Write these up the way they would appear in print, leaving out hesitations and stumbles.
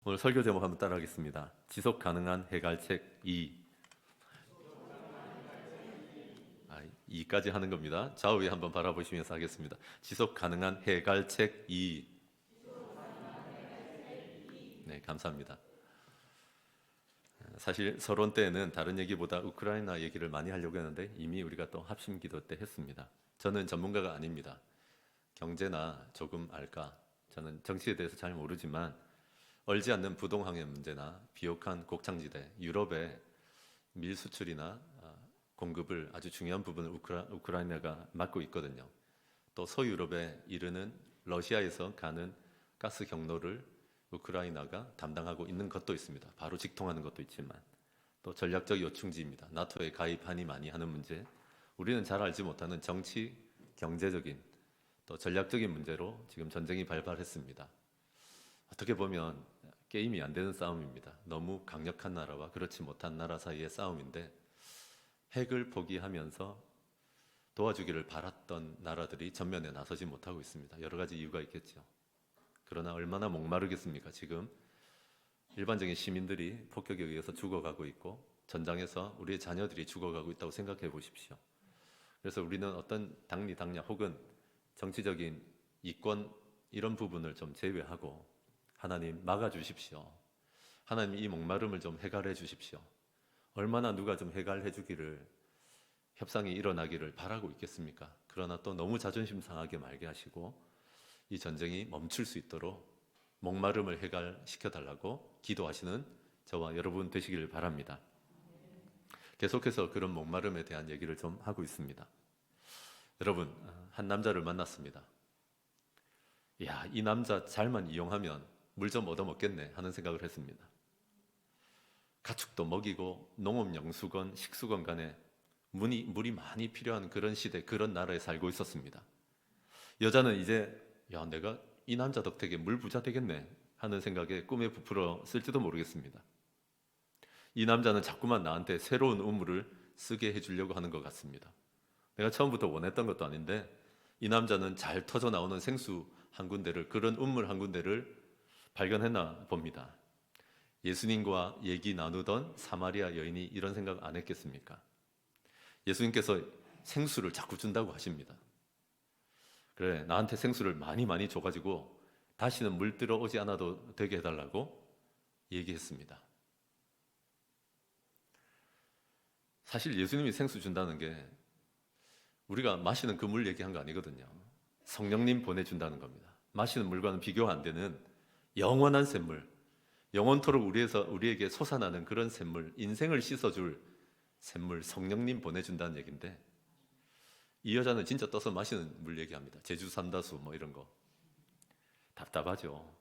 오늘 설교 제목 한번 따라하겠습니다. 지속 가능한 해갈책 2. 2까지 하는 겁니다. 좌우에 한번 바라보시면서 하겠습니다. 지속 가능한 해갈책 2. 네, 감사합니다. 사실 서론 때는 다른 얘기보다 우크라이나 얘기를 많이 하려고 했는데 이미 우리가 또 합심 기도 때 했습니다. 저는 전문가가 아닙니다. 경제나 조금 알까? 저는 정치에 대해서 잘 모르지만 얼지 않는 부동항의 문제나 비옥한 곡창지대, 유럽의 밀 수출이나 공급을 아주 중요한 부분을 우크라이나가 맡고 있거든요. 또 서유럽에 이르는 러시아에서 가는 가스 경로를 우크라이나가 담당하고 있는 것도 있습니다. 바로 직통하는 것도 있지만 또 전략적 요충지입니다. 나토에 가입하니 많이 하는 문제, 우리는 잘 알지 못하는 정치, 경제적인 또 전략적인 문제로 지금 전쟁이 발발했습니다. 어떻게 보면 게임이 안 되는 싸움입니다. 너무 강력한 나라와 그렇지 못한 나라 사이의 싸움인데 핵을 포기하면서 도와주기를 바랐던 나라들이 전면에 나서지 못하고 있습니다. 여러 가지 이유가 있겠죠. 그러나 얼마나 목마르겠습니까? 지금 일반적인 시민들이 폭격에 의해서 죽어가고 있고 전장에서 우리의 자녀들이 죽어가고 있다고 생각해 보십시오. 그래서 우리는 어떤 당리 당략 혹은 정치적인 이권 이런 부분을 좀 제외하고 하나님 막아주십시오. 하나님 이 목마름을 좀 해갈해 주십시오. 얼마나 누가 좀 해갈해 주기를, 협상이 일어나기를 바라고 있겠습니까? 그러나 또 너무 자존심 상하게 말게 하시고 이 전쟁이 멈출 수 있도록 목마름을 해갈시켜 달라고 기도하시는 저와 여러분 되시기를 바랍니다. 계속해서 그런 목마름에 대한 얘기를 좀 하고 있습니다. 여러분, 한 남자를 만났습니다. 이야, 이 남자 잘만 이용하면 물 좀 얻어먹겠네 하는 생각을 했습니다. 가축도 먹이고 농업영수건, 식수건 간에 물이 많이 필요한 그런 시대, 그런 나라에 살고 있었습니다. 여자는 이제 야, 내가 이 남자 덕택에 물 부자 되겠네 하는 생각에 꿈에 부풀었을지도 모르겠습니다. 이 남자는 자꾸만 나한테 새로운 우물을 쓰게 해주려고 하는 것 같습니다. 내가 처음부터 원했던 것도 아닌데 이 남자는 잘 터져 나오는 생수 한 군데를, 그런 우물 한 군데를 발견했나 봅니다. 예수님과 얘기 나누던 사마리아 여인이 이런 생각 안 했겠습니까? 예수님께서 생수를 자꾸 준다고 하십니다. 그래, 나한테 생수를 많이 줘가지고 다시는 물 들어오지 않아도 되게 해달라고 얘기했습니다. 사실 예수님이 생수 준다는 게 우리가 마시는 그 물 얘기한 거 아니거든요. 성령님 보내준다는 겁니다. 마시는 물과는 비교가 안 되는 영원한 샘물, 영원토록 우리에게 솟아나는 그런 샘물, 인생을 씻어줄 샘물, 성령님 보내준다는 얘기인데 이 여자는 진짜 떠서 마시는 물 얘기합니다. 제주 삼다수 뭐 이런 거. 답답하죠.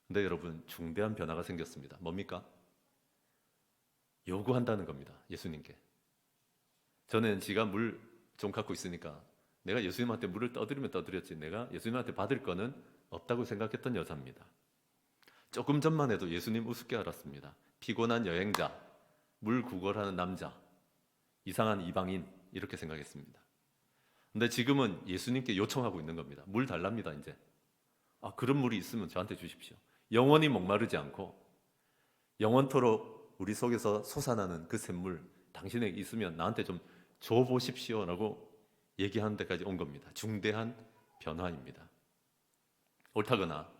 근데 여러분, 중대한 변화가 생겼습니다. 뭡니까? 요구한다는 겁니다. 예수님께. 저는 지가 물 좀 갖고 있으니까 내가 예수님한테 물을 떠드리면 떠드렸지 내가 예수님한테 받을 거는 없다고 생각했던 여자입니다. 조금 전만 해도 예수님 우습게 알았습니다. 피곤한 여행자, 물 구걸하는 남자, 이상한 이방인 이렇게 생각했습니다. 근데 지금은 예수님께 요청하고 있는 겁니다. 물 달랍니다. 이제 그런 물이 있으면 저한테 주십시오. 영원히 목마르지 않고 영원토록 우리 속에서 솟아나는 그 샘물 당신에게 있으면 나한테 좀 줘보십시오라고 얘기하는 데까지 온 겁니다. 중대한 변화입니다. 옳다거나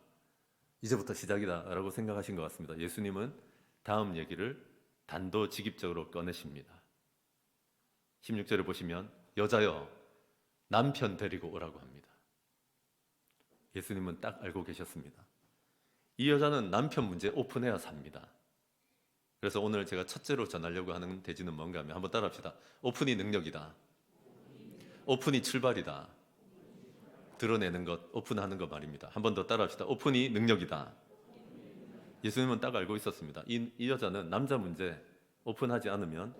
이제부터 시작이다라고 생각하신 것 같습니다. 예수님은 다음 얘기를 단도직입적으로 꺼내십니다. 16절에 보시면 여자여 남편 데리고 오라고 합니다. 예수님은 딱 알고 계셨습니다. 이 여자는 남편 문제 오픈해야 삽니다. 그래서 오늘 제가 첫째로 전하려고 하는 대지는 뭔가 하면 한번 따라합시다. 오픈이 능력이다. 오픈이 출발이다. 드러내는 것, 오픈하는 것 말입니다. 한 번 더 따라합시다. 오픈이 능력이다. 예수님은 딱 알고 있었습니다. 이 여자는 남자 문제 오픈하지 않으면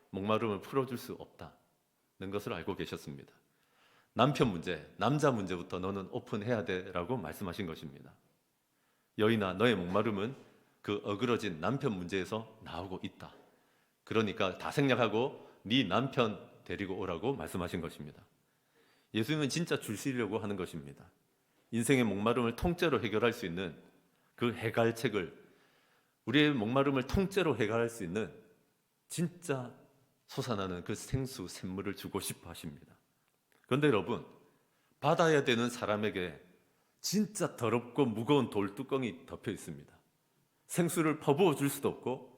목마름을 풀어줄 수 없다는 것을 알고 계셨습니다. 남편 문제, 남자 문제부터 너는 오픈해야 돼라고 말씀하신 것입니다. 여인아, 너의 목마름은 그 어그러진 남편 문제에서 나오고 있다. 그러니까 다 생략하고 네 남편 데리고 오라고 말씀하신 것입니다. 예수님은 진짜 줄시려고 하는 것입니다. 인생의 목마름을 통째로 해결할 수 있는 그 해갈책을 우리의 목마름을 통째로 해결할 수 있는 진짜 솟아나는 그 생수, 샘물을 주고 싶어 하십니다. 그런데 여러분, 받아야 되는 사람에게 진짜 더럽고 무거운 돌뚜껑이 덮여 있습니다. 생수를 퍼부어 줄 수도 없고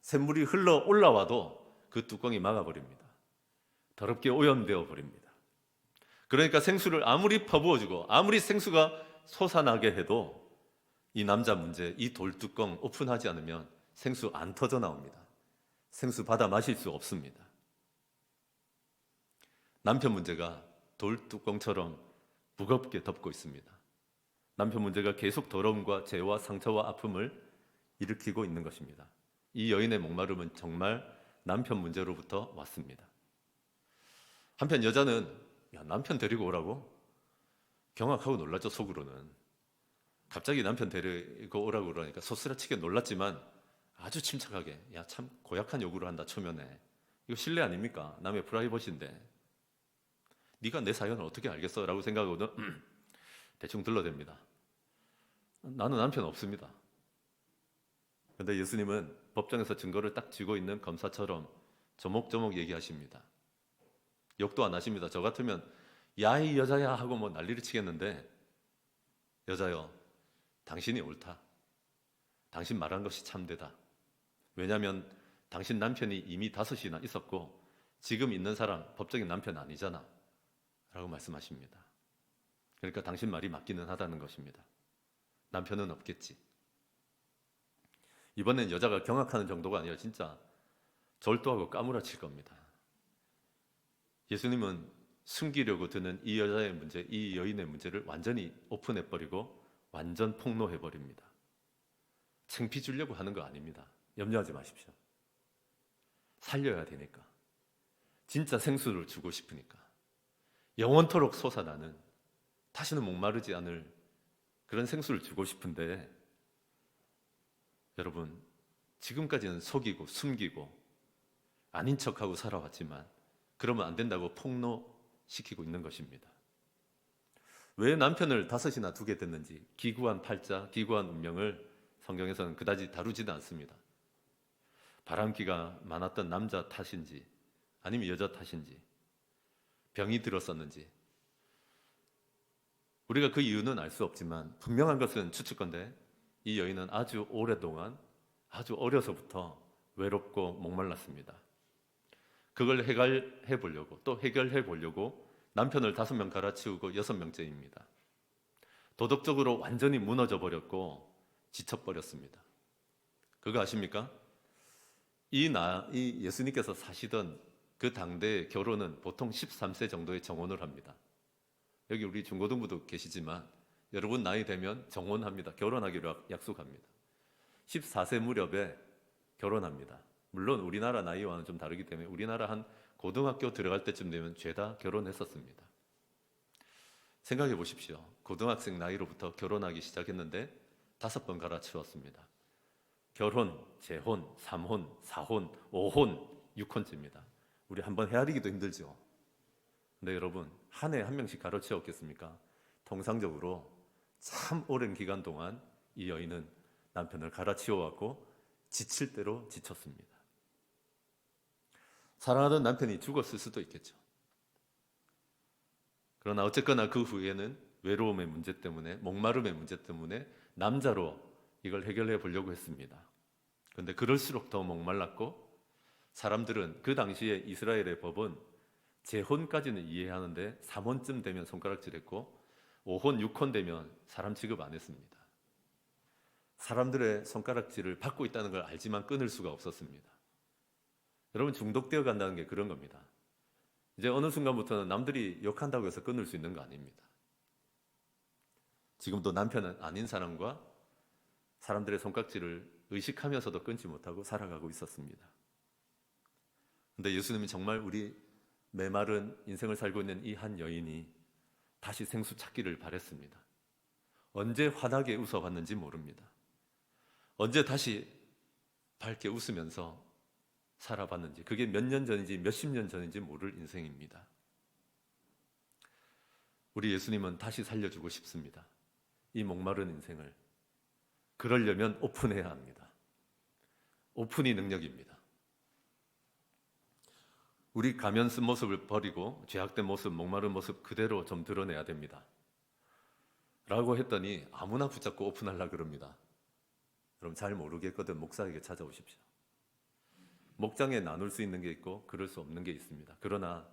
샘물이 흘러 올라와도 그 뚜껑이 막아버립니다. 더럽게 오염되어 버립니다. 그러니까 생수를 아무리 퍼부어주고 아무리 생수가 솟아나게 해도 이 남자 문제, 이 돌뚜껑 오픈하지 않으면 생수 안 터져 나옵니다. 생수 받아 마실 수 없습니다. 남편 문제가 돌뚜껑처럼 무겁게 덮고 있습니다. 남편 문제가 계속 더러움과 죄와 상처와 아픔을 일으키고 있는 것입니다. 이 여인의 목마름은 정말 남편 문제로부터 왔습니다. 한편 여자는 야, 남편 데리고 오라고? 경악하고 놀랐죠, 속으로는. 갑자기 남편 데리고 오라고 그러니까 소스라치게 놀랐지만 아주 침착하게, 야, 참 고약한 요구를 한다, 초면에. 이거 실례 아닙니까? 남의 프라이버시인데. 네가 내 사연을 어떻게 알겠어? 라고 생각하고는 대충 들러댑니다. 나는 남편 없습니다. 그런데 예수님은 법정에서 증거를 딱 쥐고 있는 검사처럼 조목조목 얘기하십니다. 욕도 안 하십니다. 저 같으면 야, 이 여자야 하고 뭐 난리를 치겠는데, 여자여, 당신이 옳다. 당신 말한 것이 참되다. 왜냐하면 당신 남편이 이미 5이나 있었고 지금 있는 사람 법적인 남편 아니잖아 라고 말씀하십니다. 그러니까 당신 말이 맞기는 하다는 것입니다. 남편은 없겠지. 이번엔 여자가 경악하는 정도가 아니라 진짜 절도하고 까무라칠 겁니다. 예수님은 숨기려고 드는 이 여자의 문제, 이 여인의 문제를 완전히 오픈해버리고 완전 폭로해버립니다. 창피 주려고 하는 거 아닙니다. 염려하지 마십시오. 살려야 되니까. 진짜 생수를 주고 싶으니까. 영원토록 솟아나는, 다시는 목마르지 않을 그런 생수를 주고 싶은데, 여러분, 지금까지는 속이고 숨기고 아닌 척하고 살아왔지만 그러면 안 된다고 폭로시키고 있는 것입니다. 왜 남편을 5이나 두게 됐는지 기구한 팔자, 기구한 운명을 성경에서는 그다지 다루지는 않습니다. 바람기가 많았던 남자 탓인지 아니면 여자 탓인지 병이 들었었는지 우리가 그 이유는 알 수 없지만 분명한 것은 추측건데 이 여인은 아주 오랫동안 아주 어려서부터 외롭고 목말랐습니다. 그걸 해결해 보려고 또 해결해 보려고 남편을 5명 갈아치우고 6명째입니다. 도덕적으로 완전히 무너져 버렸고 지쳐버렸습니다. 그거 아십니까? 이 예수님께서 사시던 그 당대의 결혼은 보통 13세 정도의 정혼을 합니다. 여기 우리 중고등부도 계시지만 여러분 나이 되면 정혼합니다. 결혼하기로 약속합니다. 14세 무렵에 결혼합니다. 물론 우리나라 나이와는 좀 다르기 때문에 우리나라 한 고등학교 들어갈 때쯤 되면 죄다 결혼했었습니다. 생각해 보십시오. 고등학생 나이로부터 결혼하기 시작했는데 5번 갈아치웠습니다. 결혼, 재혼, 3혼, 4혼, 5혼, 6혼째입니다. 우리 한번 헤아리기도 힘들죠. 근데 여러분, 한 해 한 명씩 갈아치웠겠습니까? 통상적으로 참 오랜 기간 동안 이 여인은 남편을 갈아치워왔고 지칠 대로 지쳤습니다. 사랑하던 남편이 죽었을 수도 있겠죠. 그러나 어쨌거나 그 후에는 외로움의 문제 때문에, 목마름의 문제 때문에 남자로 이걸 해결해 보려고 했습니다. 그런데 그럴수록 더 목말랐고, 사람들은 그 당시에 이스라엘의 법은 재혼까지는 이해하는데 3혼쯤 되면 손가락질했고 5혼, 6혼 되면 사람 취급 안 했습니다. 사람들의 손가락질을 받고 있다는 걸 알지만 끊을 수가 없었습니다. 여러분, 중독되어 간다는 게 그런 겁니다. 이제 어느 순간부터는 남들이 욕한다고 해서 끊을 수 있는 거 아닙니다. 지금도 남편은 아닌 사람과 사람들의 손가락질을 의식하면서도 끊지 못하고 살아가고 있었습니다. 그런데 예수님은 정말 우리 메마른 인생을 살고 있는 이 한 여인이 다시 생수 찾기를 바랬습니다. 언제 환하게 웃어봤는지 모릅니다. 언제 다시 밝게 웃으면서 살아봤는지, 그게 몇 년 전인지 몇십 년 전인지 모를 인생입니다. 우리 예수님은 다시 살려주고 싶습니다. 이 목마른 인생을. 그러려면 오픈해야 합니다. 오픈이 능력입니다. 우리 가면 쓴 모습을 버리고 죄악된 모습, 목마른 모습 그대로 좀 드러내야 됩니다. 라고 했더니 아무나 붙잡고 오픈하려고 그럽니다. 여러분 잘 모르겠거든 목사에게 찾아오십시오. 목장에 나눌 수 있는 게 있고 그럴 수 없는 게 있습니다. 그러나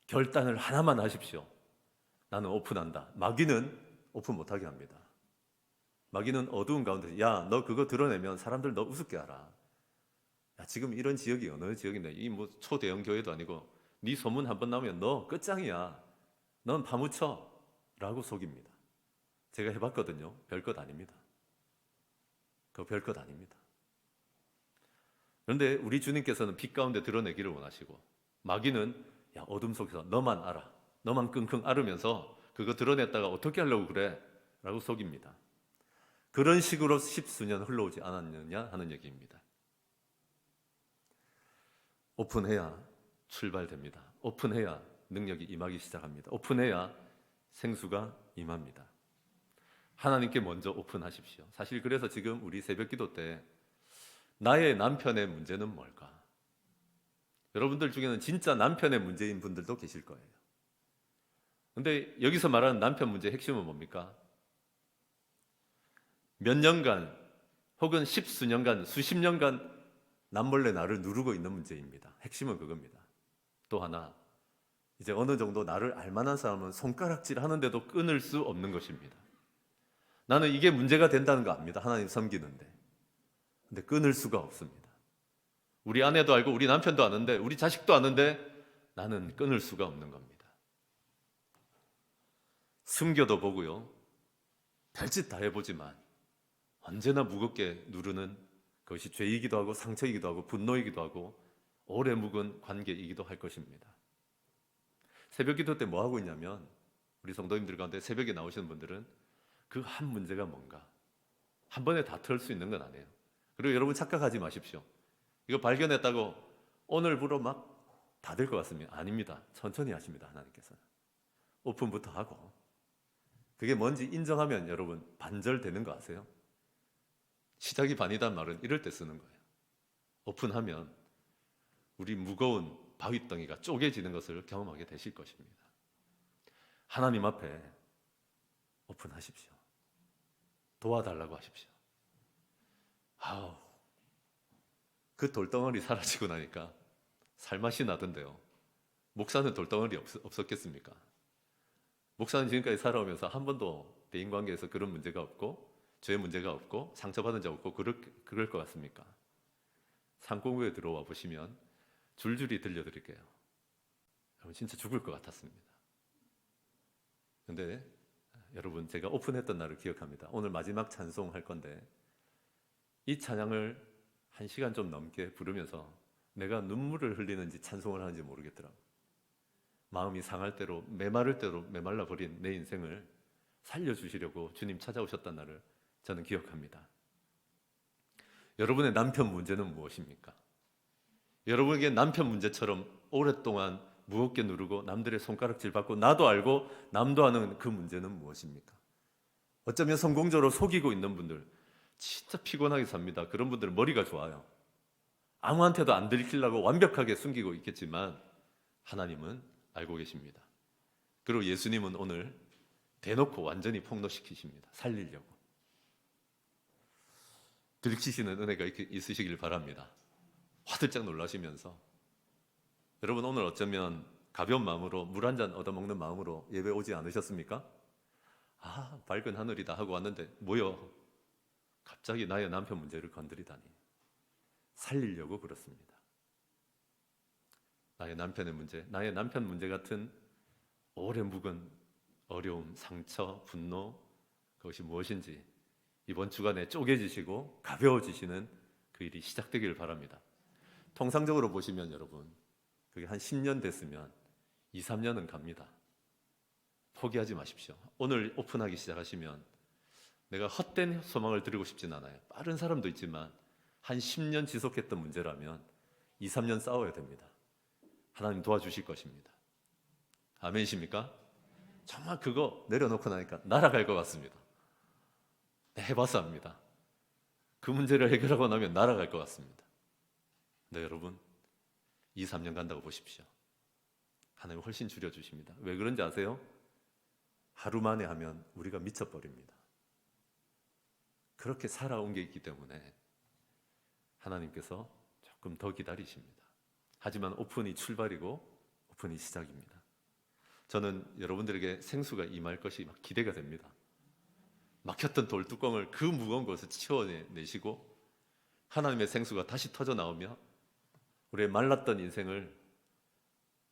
결단을 하나만 하십시오. 나는 오픈한다. 마귀는 오픈 못하게 합니다. 마귀는 어두운 가운데 야, 너 그거 드러내면 사람들 너 우습게 알아. 야, 지금 이런 지역이 어느 지역인데 이 뭐 초대형 교회도 아니고 네 소문 한번 나오면 너 끝장이야. 넌 파묻혀 라고 속입니다. 제가 해봤거든요. 별것 아닙니다. 그거 별것 아닙니다. 그런데 우리 주님께서는 빛 가운데 드러내기를 원하시고 마귀는 야, 어둠 속에서 너만 알아. 너만 끙끙 앓으면서 그거 드러냈다가 어떻게 하려고 그래? 라고 속입니다. 그런 식으로 10수년 흘러오지 않았느냐 하는 얘기입니다. 오픈해야 출발됩니다. 오픈해야 능력이 임하기 시작합니다. 오픈해야 생수가 임합니다. 하나님께 먼저 오픈하십시오. 사실 그래서 지금 우리 새벽기도 때 나의 남편의 문제는 뭘까? 여러분들 중에는 진짜 남편의 문제인 분들도 계실 거예요. 근데 여기서 말하는 남편 문제의 핵심은 뭡니까? 몇 년간 혹은 10수년간 수십 년간 남몰래 나를 누르고 있는 문제입니다. 핵심은 그겁니다. 또 하나, 이제 어느 정도 나를 알만한 사람은 손가락질 하는데도 끊을 수 없는 것입니다. 나는 이게 문제가 된다는 거 압니다. 하나님 섬기는데. 근데 끊을 수가 없습니다. 우리 아내도 알고 우리 남편도 아는데 우리 자식도 아는데 나는 끊을 수가 없는 겁니다. 숨겨도 보고요. 별짓 다 해보지만 언제나 무겁게 누르는 그것이 죄이기도 하고 상처이기도 하고 분노이기도 하고 오래 묵은 관계이기도 할 것입니다. 새벽기도 때 뭐 하고 있냐면 우리 성도님들 가운데 새벽에 나오시는 분들은 그 한 문제가 뭔가 한 번에 다 털 수 있는 건 아니에요. 그리고 여러분 착각하지 마십시오. 이거 발견했다고 오늘부로 막 다 될 것 같습니다. 아닙니다. 천천히 하십니다. 하나님께서는 오픈부터 하고 그게 뭔지 인정하면 여러분 반절되는 거 아세요? 시작이 반이란 말은 이럴 때 쓰는 거예요. 오픈하면 우리 무거운 바위덩이가 쪼개지는 것을 경험하게 되실 것입니다. 하나님 앞에 오픈하십시오. 도와달라고 하십시오. 아우, 그 돌덩어리 사라지고 나니까 살맛이 나던데요. 목사는 돌덩어리 없었겠습니까? 목사는 지금까지 살아오면서 한 번도 대인관계에서 그런 문제가 없고 죄 문제가 없고 상처받은 적 없고 그럴 것 같습니까? 상공부에 들어와 보시면 줄줄이 들려드릴게요. 여러분 진짜 죽을 것 같았습니다. 근데 여러분 제가 오픈했던 날을 기억합니다. 오늘 마지막 찬송할 건데 이 찬양을 1시간 좀 넘게 부르면서 내가 눈물을 흘리는지 찬송을 하는지 모르겠더라고요. 마음이 상할 대로 메마를 대로 메말라 버린 내 인생을 살려주시려고 주님 찾아오셨던 날을 저는 기억합니다. 여러분의 남편 문제는 무엇입니까? 여러분에게 남편 문제처럼 오랫동안 무겁게 누르고 남들의 손가락질 받고 나도 알고 남도 아는 그 문제는 무엇입니까? 어쩌면 성공적으로 속이고 있는 분들 진짜 피곤하게 삽니다. 그런 분들은 머리가 좋아요. 아무한테도 안 들키려고 완벽하게 숨기고 있겠지만 하나님은 알고 계십니다. 그리고 예수님은 오늘 대놓고 완전히 폭로시키십니다. 살리려고. 들키시는 은혜가 있으시길 바랍니다. 화들짝 놀라시면서 여러분 오늘 어쩌면 가벼운 마음으로 물 한 잔 얻어먹는 마음으로 예배 오지 않으셨습니까? 아, 밝은 하늘이다 하고 왔는데 뭐요? 갑자기 나의 남편 문제를 건드리다니. 살리려고 그렇습니다. 나의 남편의 문제, 나의 남편 문제 같은 오래 묵은 어려움, 상처, 분노 그것이 무엇인지 이번 주간에 쪼개지시고 가벼워지시는 그 일이 시작되기를 바랍니다. 통상적으로 보시면 여러분 그게 한 10년 됐으면 2, 3년은 갑니다. 포기하지 마십시오. 오늘 오픈하기 시작하시면 내가 헛된 소망을 드리고 싶진 않아요. 빠른 사람도 있지만 한 10년 지속했던 문제라면 2, 3년 싸워야 됩니다. 하나님 도와주실 것입니다. 아멘이십니까? 정말 그거 내려놓고 나니까 날아갈 것 같습니다. 네, 해봐서 압니다. 그 문제를 해결하고 나면 날아갈 것 같습니다. 네, 여러분 2, 3년 간다고 보십시오. 하나님 훨씬 줄여주십니다. 왜 그런지 아세요? 하루 만에 하면 우리가 미쳐버립니다. 그렇게 살아온 게 있기 때문에 하나님께서 조금 더 기다리십니다. 하지만 오픈이 출발이고 오픈이 시작입니다. 저는 여러분들에게 생수가 임할 것이 막 기대가 됩니다. 막혔던 돌뚜껑을 그 무거운 것을 치워내시고 하나님의 생수가 다시 터져 나오며 우리의 말랐던 인생을,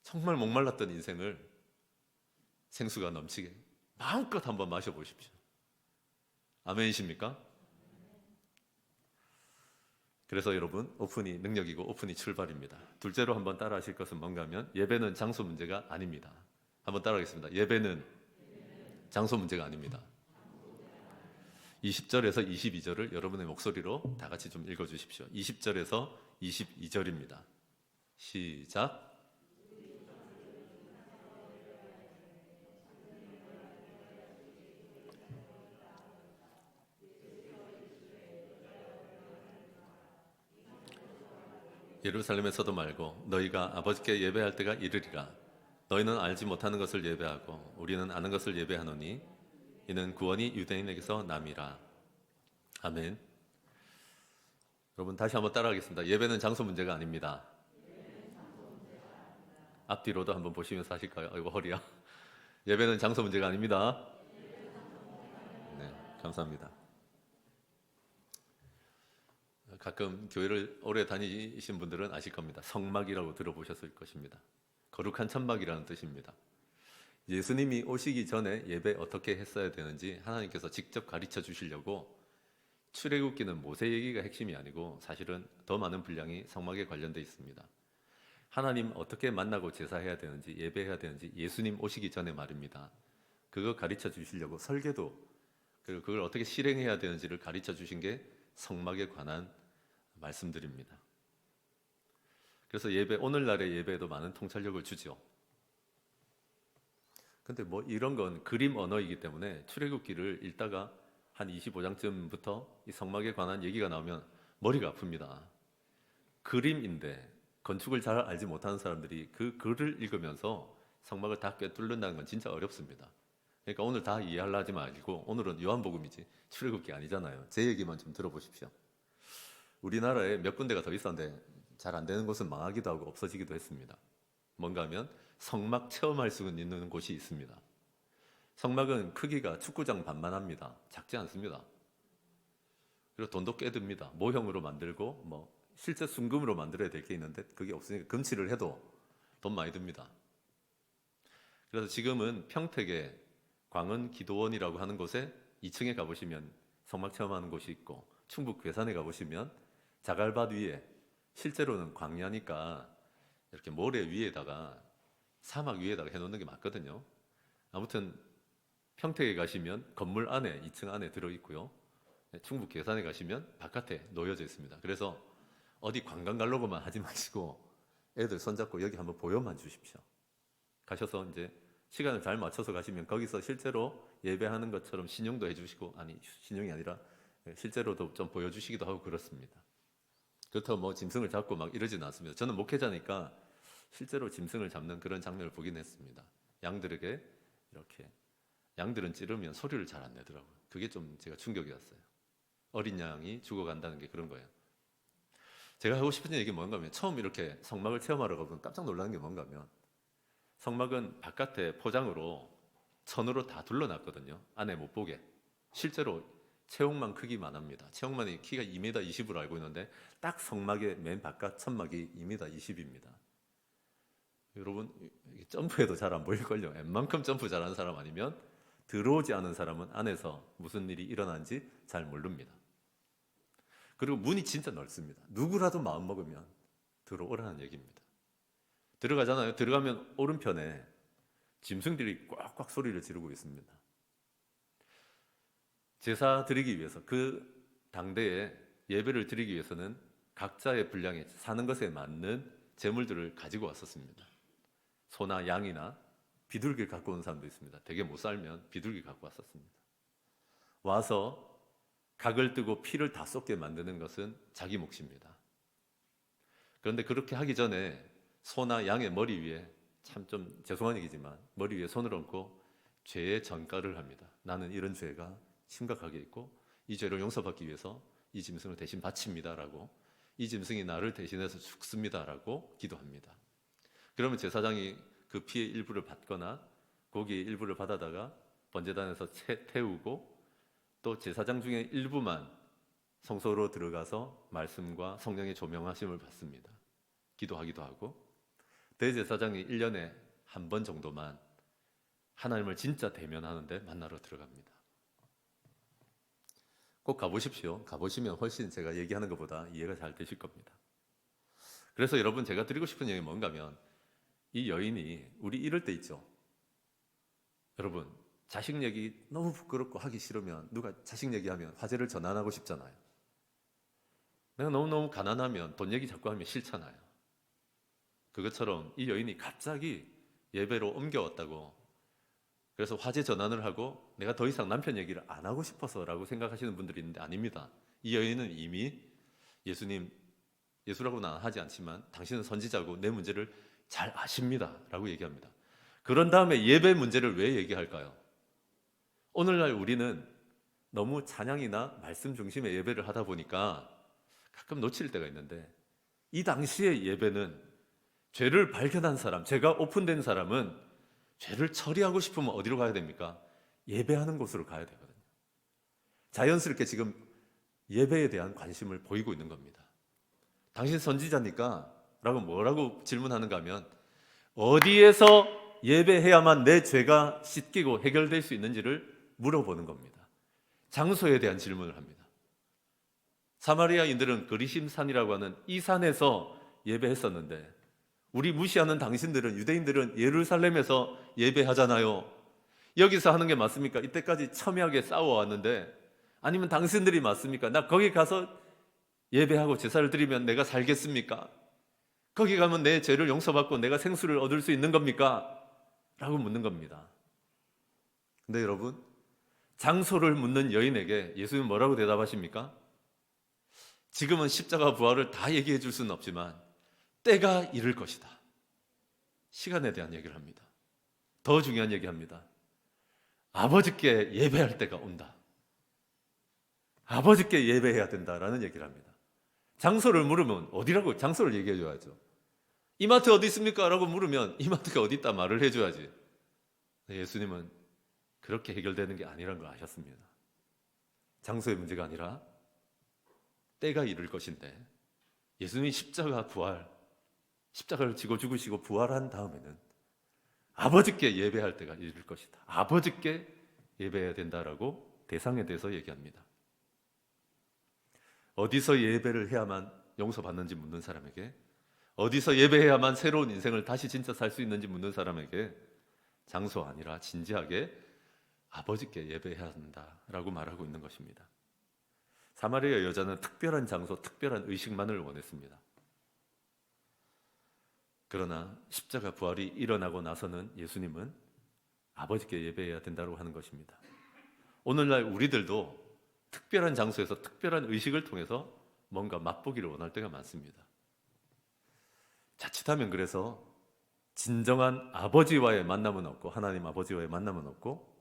정말 목말랐던 인생을 생수가 넘치게 마음껏 한번 마셔보십시오. 아멘이십니까? 그래서 여러분, 오픈이 능력이고 오픈이 출발입니다. 둘째로 한번 따라 하실 것은 뭔가 하면 예배는 장소 문제가 아닙니다. 한번 따라 하겠습니다. 예배는 장소 문제가 아닙니다. 20절에서 22절을 여러분의 목소리로 다 같이 좀 읽어주십시오. 20절에서 22절입니다. 시작. 예루살렘에서도 말고 너희가 아버지께 예배할 때가 이르리라. 너희는 알지 못하는 것을 예배하고 우리는 아는 것을 예배하노니 이는 구원이 유대인에게서 남이라. 아멘. 여러분 다시 한번 따라하겠습니다. 예배는 장소 문제가 아닙니다. 앞뒤로도 한번 보시면서 하실까요? 아이고 허리야. 예배는 장소 문제가 아닙니다. 네, 감사합니다. 가끔 교회를 오래 다니신 분들은 아실 겁니다. 성막이라고 들어보셨을 것입니다. 거룩한 천막이라는 뜻입니다. 예수님이 오시기 전에 예배 어떻게 했어야 되는지 하나님께서 직접 가르쳐 주시려고 출애굽기는 모세 얘기가 핵심이 아니고 사실은 더 많은 분량이 성막에 관련돼 있습니다. 하나님 어떻게 만나고 제사해야 되는지 예배해야 되는지 예수님 오시기 전에 말입니다. 그거 가르쳐 주시려고 설계도 그리고 그걸 어떻게 실행해야 되는지를 가르쳐 주신 게 성막에 관한 말씀드립니다. 그래서 예배, 오늘날의 예배에도 많은 통찰력을 주죠. 근데 뭐 이런 건 그림 언어이기 때문에 출애굽기를 읽다가 한 25장쯤부터 이 성막에 관한 얘기가 나오면 머리가 아픕니다. 그림인데 건축을 잘 알지 못하는 사람들이 그 글을 읽으면서 성막을 다 꿰뚫는다는 건 진짜 어렵습니다. 그러니까 오늘 다 이해하려 하지 말고 오늘은 요한복음이지 출애굽기 아니잖아요. 제 얘기만 좀 들어보십시오. 우리나라에 몇 군데가 더 있었는데 잘 안 되는 곳은 망하기도 하고 없어지기도 했습니다. 뭔가 하면 성막 체험할 수 있는 곳이 있습니다. 성막은 크기가 축구장 반만합니다. 작지 않습니다. 그리고 돈도 꽤 듭니다. 모형으로 만들고 뭐 실제 순금으로 만들어야 될 게 있는데 그게 없으니까 금칠을 해도 돈 많이 듭니다. 그래서 지금은 평택에 광은 기도원이라고 하는 곳에 2층에 가보시면 성막 체험하는 곳이 있고 충북 괴산에 가보시면 자갈밭 위에 실제로는 광야니까 이렇게 모래 위에다가 사막 위에다가 해놓는 게 맞거든요. 아무튼 평택에 가시면 건물 안에 2층 안에 들어있고요. 충북 괴산에 가시면 바깥에 놓여져 있습니다. 그래서 어디 관광 가려고만 하지 마시고 애들 손잡고 여기 한번 보여만 주십시오. 가셔서 이제 시간을 잘 맞춰서 가시면 거기서 실제로 예배하는 것처럼 신용도 해주시고, 아니 신용이 아니라 실제로도 좀 보여주시기도 하고 그렇습니다. 그렇다고 뭐 짐승을 잡고 막 이러지는 않습니다. 저는 목회자니까 실제로 짐승을 잡는 그런 장면을 보긴 했습니다. 양들에게 이렇게 양들은 찌르면 소리를 잘 안 내더라고요. 그게 좀 제가 충격이었어요. 어린 양이 죽어간다는 게 그런 거예요. 제가 하고 싶은 얘기 뭔가 하면 처음 이렇게 성막을 체험하러 가보면 깜짝 놀라는 게 뭔가 하면 성막은 바깥에 포장으로 천으로 다 둘러놨거든요. 안에 못 보게. 실제로 체육만 크기만 합니다. 체육만이 키가 2m 20으로 알고 있는데 딱 성막의 맨 바깥 천막이 2m 20입니다. 여러분 점프해도 잘 안 보일걸요. 웬만큼 점프 잘하는 사람 아니면 들어오지 않은 사람은 안에서 무슨 일이 일어난지 잘 모릅니다. 그리고 문이 진짜 넓습니다. 누구라도 마음 먹으면 들어오라는 얘기입니다. 들어가잖아요. 들어가면 오른편에 짐승들이 꽉꽉 소리를 지르고 있습니다. 제사 드리기 위해서 그 당대에 예배를 드리기 위해서는 각자의 분량에 사는 것에 맞는 제물들을 가지고 왔었습니다. 소나 양이나 비둘기를 갖고 온 사람도 있습니다. 되게 못 살면 비둘기 갖고 왔었습니다. 와서 각을 뜨고 피를 다 쏟게 만드는 것은 자기 몫입니다. 그런데 그렇게 하기 전에 소나 양의 머리 위에, 참 좀 죄송한 얘기지만 머리 위에 손을 얹고 죄의 전가를 합니다. 나는 이런 죄가 심각하게 있고 이 죄를 용서받기 위해서 이 짐승을 대신 바칩니다라고, 이 짐승이 나를 대신해서 죽습니다라고 기도합니다. 그러면 제사장이 그 피의 일부를 받거나 고기의 일부를 받아다가 번제단에서 태우고, 또 제사장 중에 일부만 성소로 들어가서 말씀과 성령의 조명하심을 받습니다. 기도하기도 하고, 대제사장이 1년에 한 번 정도만 하나님을 진짜 대면하는데 만나러 들어갑니다. 꼭 가보십시오. 가보시면 훨씬 제가 얘기하는 것보다 이해가 잘 되실 겁니다. 그래서 여러분, 제가 드리고 싶은 얘기는 뭔가 하면, 이 여인이 우리 이럴 때 있죠. 여러분, 자식 얘기 너무 부끄럽고 하기 싫으면 누가 자식 얘기하면 화제를 전환하고 싶잖아요. 내가 너무너무 가난하면 돈 얘기 자꾸 하면 싫잖아요. 그것처럼 이 여인이 갑자기 예배로 옮겨왔다고, 그래서 화제 전환을 하고 내가 더 이상 남편 얘기를 안 하고 싶어서라고 생각하시는 분들이 있는데 아닙니다. 이 여인은 이미 예수님, 예수라고는 하지 않지만 당신은 선지자고 내 문제를 잘 아십니다 라고 얘기합니다. 그런 다음에 예배 문제를 왜 얘기할까요? 오늘날 우리는 너무 찬양이나 말씀 중심의 예배를 하다 보니까 가끔 놓칠 때가 있는데, 이 당시의 예배는 죄를 발견한 사람, 죄가 오픈된 사람은 죄를 처리하고 싶으면 어디로 가야 됩니까? 예배하는 곳으로 가야 되거든요. 자연스럽게 지금 예배에 대한 관심을 보이고 있는 겁니다. 당신 선지자니까? 라고 뭐라고 질문하는가 하면, 어디에서 예배해야만 내 죄가 씻기고 해결될 수 있는지를 물어보는 겁니다. 장소에 대한 질문을 합니다. 사마리아인들은 그리심산이라고 하는 이 산에서 예배했었는데, 우리 무시하는 당신들은, 유대인들은 예루살렘에서 예배하잖아요. 여기서 하는 게 맞습니까? 이때까지 첨예하게 싸워왔는데, 아니면 당신들이 맞습니까? 나 거기 가서 예배하고 제사를 드리면 내가 살겠습니까? 거기 가면 내 죄를 용서받고 내가 생수를 얻을 수 있는 겁니까? 라고 묻는 겁니다. 근데 여러분, 장소를 묻는 여인에게 예수님은 뭐라고 대답하십니까? 지금은 십자가 부활을 다 얘기해 줄 수는 없지만 때가 이를 것이다. 시간에 대한 얘기를 합니다. 더 중요한 얘기합니다. 아버지께 예배할 때가 온다. 아버지께 예배해야 된다라는 얘기를 합니다. 장소를 물으면 어디라고 장소를 얘기해 줘야죠. 이마트 어디 있습니까? 라고 물으면 이마트가 어디 있다 말을 해줘야지. 예수님은 그렇게 해결되는 게 아니라는 걸 아셨습니다. 장소의 문제가 아니라 때가 이를 것인데, 예수님이 십자가를 지고 죽으시고 부활한 다음에는 아버지께 예배할 때가 이를 것이다. 아버지께 예배해야 된다라고 대상에 대해서 얘기합니다. 어디서 예배를 해야만 용서받는지 묻는 사람에게, 어디서 예배해야만 새로운 인생을 다시 진짜 살 수 있는지 묻는 사람에게 장소 아니라 진지하게 아버지께 예배해야 한다라고 말하고 있는 것입니다. 사마리아 여자는 특별한 장소, 특별한 의식만을 원했습니다. 그러나 십자가 부활이 일어나고 나서는 예수님은 아버지께 예배해야 된다고 하는 것입니다. 오늘날 우리들도 특별한 장소에서 특별한 의식을 통해서 뭔가 맛보기를 원할 때가 많습니다. 자칫하면 그래서 진정한 아버지와의 만남은 없고, 하나님 아버지와의 만남은 없고,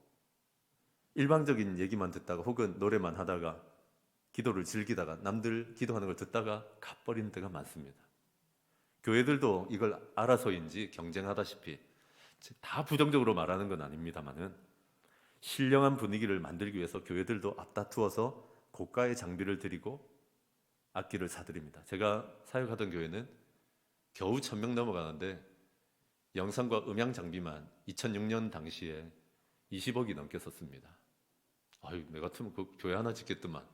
일방적인 얘기만 듣다가 혹은 노래만 하다가 기도를 즐기다가 남들 기도하는 걸 듣다가 가버리는 때가 많습니다. 교회들도 이걸 알아서인지 경쟁하다시피, 다 부정적으로 말하는 건 아닙니다만은 신령한 분위기를 만들기 위해서 교회들도 앞다투어서 고가의 장비를 드리고 악기를 사드립니다. 제가 사역하던 교회는 겨우 1000명 넘어가는데 영상과 음향 장비만 2006년 당시에 20억이 넘게 썼습니다. 아유, 내 같으면 그 교회 하나 짓겠더만.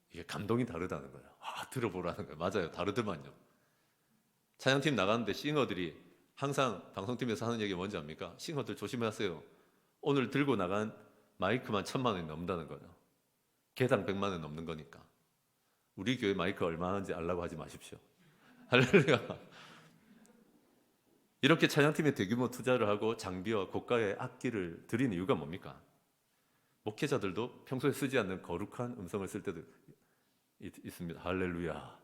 이게 감동이 다르다는 거예요. 들어보라는 거예요. 맞아요, 다르더만요. 찬양팀 나가는데 싱어들이 항상 방송팀에서 하는 얘기 뭔지 압니까? 싱어들 조심하세요. 오늘 들고 나간 마이크만 1000만 원이 넘는다는 거예요. 개당 100만 원 넘는 거니까. 우리 교회 마이크 얼마 하는지 알라고 하지 마십시오. 할렐루야. 이렇게 찬양팀에 대규모 투자를 하고 장비와 고가의 악기를 드리는 이유가 뭡니까? 목회자들도 평소에 쓰지 않는 거룩한 음성을 쓸 때도 있습니다. 할렐루야.